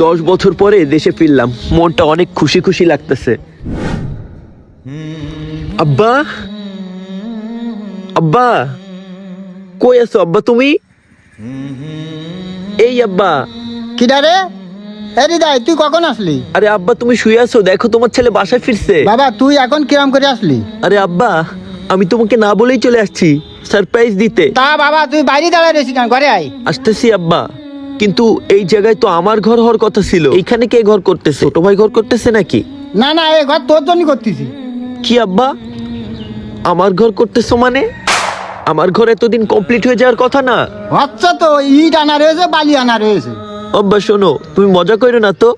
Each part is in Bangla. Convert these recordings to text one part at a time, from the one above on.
10 বছর পরে দেশে ফিরলাম, মনটা অনেক খুশি খুশি লাগতেছে। আব্বা, আব্বা, কই আছো আব্বা তুমি? এই আব্বা। কিডা রে? হৃদয়, তুই কখন আসলি? আরে আব্বা, তুমি শুয়ে আছো, দেখো তোমার ছেলে বাসায় ফিরছে। বাবা তুই এখন কিরাম করে আসলি? আরে আব্বা, আমি তোমাকে না বলেই চলে আসছি সারপ্রাইজ দিতে। তা বাবা তুই বাইরে দাঁড়ায় রয়েছি কেন? ঘরে আয়। আসতেছি আব্বা, কিন্তু এই জায়গায় তো আমার ঘর হওয়ার কথা ছিল। এইখানে কে ঘর করতেছে? ছোট ভাই ঘর করতেছে নাকি? না না, এই ঘর তোর জন্য করতেছি। কি আব্বা, আমার ঘর করতেছো মানে? আমার ঘর এতদিন কমপ্লিট হয়ে যাওয়ার কথা না? আচ্ছা, তো ইট আনা রয়েছে, বালি আনা রয়েছে। আব্বা শোনো, তুমি মজা করো না তো।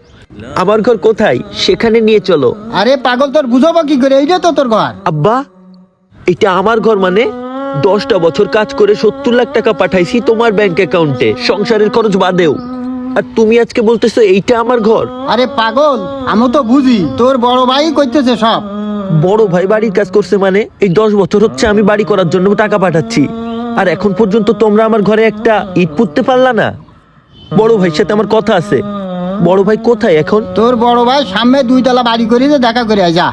আমার ঘর কোথায় সেখানে নিয়ে চলো। আরে পাগল, তোর বুঝাবো কি করে? এইটা তো তোর ঘর। আব্বা, এটা আমার ঘর মানে? 10টা বছর কাজ করে 70 লাখ টাকা পাঠাইছি তোমার ব্যাংক অ্যাকাউন্টে, সংসারের খরচ বাদেও। আর তুমি আজকে বলতেছো এইটা আমার ঘর? আরে পাগল, আমি তো বুঝি তোর বড় ভাই করতেছে সব। বড় ভাই বাড়ির কাজ করছে মানে? এই 10 বছর হচ্ছে আমি বাড়ি করার জন্য টাকা পাঠাচ্ছি, আর এখন পর্যন্ত তোমরা আমার ঘরে একটা ইট পুঁততে পারলা না। বড় ভাইয়ের সাথে আমার কথা আছে। বড় ভাই কোথায় এখন? তোর বড় ভাই সামনে 2 তলা বাড়ি করে দেখা করে আয়, যা।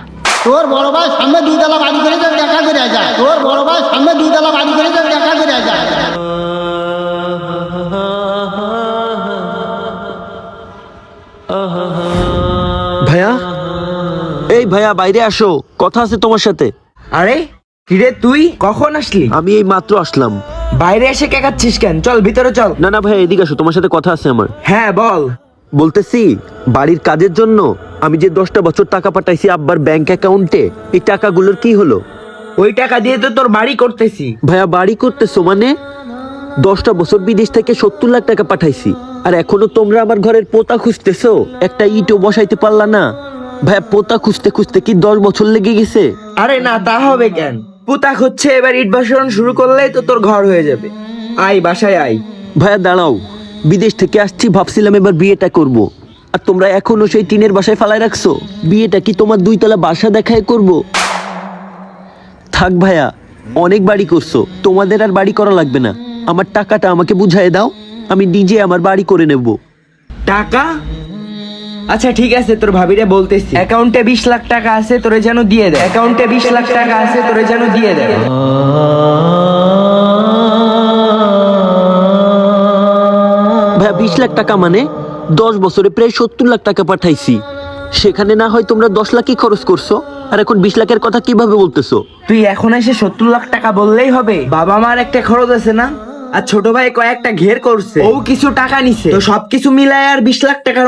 তোর বড় ভাই সামনে 2 তলা বাড়ি করে দেখা করে আয়, যা। তোর বড় ভাই সামনে 2 তলা বাড়ি করে দেখা করে আয়, যা। ভাইয়া, এই ভাইয়া বাইরে আসো, কথা আছে তোমার সাথে। আরে কিরে, তুই কখন আসলি? আমি এই মাত্র আসলাম। বাইরে এসে কেকাচ্ছিস কেন? চল ভিতরে চল। না না ভাইয়া, এদিকে আসো, তোমার সাথে কথা আছে আমার। হ্যাঁ বল। বলতেছি, বাড়ির কাজের জন্য আমি যে 10টা বছর টাকা পাঠাইছি আব্বার ব্যাংক অ্যাকাউন্টে, এই টাকাগুলোর কি হলো? ওই টাকা দিয়ে তো তোর বাড়ি করতেছি। ভাইয়া বাড়ি করতেছো মানে? 10টা বছর বিদেশ থেকে 70 লাখ টাকা পাঠাইছি, আর এখনো তোমরা আমার ঘরের পোতা খুঁজতেছো? একটা ইটও বসাইতে পারলা না। ভাইয়া, পোতা খুঁজতে খুঁজতে কি 10 বছর লেগে গেছে? আরে না, তা হবে কেন? পুতাক হচ্ছে, এবার ইট বসানো শুরু করলেই তো তোর ঘর হয়ে যাবে। আয় বাসায় আয়। ভাইয়া দাঁড়াও, বিদেশ থেকে আসছি, ভাবছিলাম এবার বিয়েটা করব, আর তোমরা এখনো সেই টিনের বাসায় ফালাই রাখছো। বিয়েটা কি তোমার 2 তলা বাসা দেখায় করব? থাক ভাইয়া, অনেক বাড়ি করছো, তোমাদের আর বাড়ি করা লাগবে না। আমার টাকাটা আমাকে বুঝাই দাও, আমি নিজে আমার বাড়ি করে নেব। টাকা? আচ্ছা ঠিক আছে, তোর ভাবিরে বলতেছি। অ্যাকাউন্টে 20 লাখ টাকা আছে, তোরে যেন দিয়ে দেয়। অ্যাকাউন্টে 20 লাখ টাকা আছে, তোরে যেন দিয়ে দেয়। ভাইয়া 20 লাখ টাকা মানে? 10 বছরে প্রায় 70 লাখ টাকা পাঠাইছি, সেখানে না হয় তোমরা 10 লাখই খরচ করছো, আর এখন 20 লাখের কথা কিভাবে বলতেছো? তুই এখন এসে 70 লাখ টাকা বললেই হবে? বাবা মার একটা খরচ আছে না, আর ছোট ভাই কয়েকটা ঘের করছে, ও কিছু টাকা নিছে, তো সবকিছু মিলায় আর 20 লাখ টাকার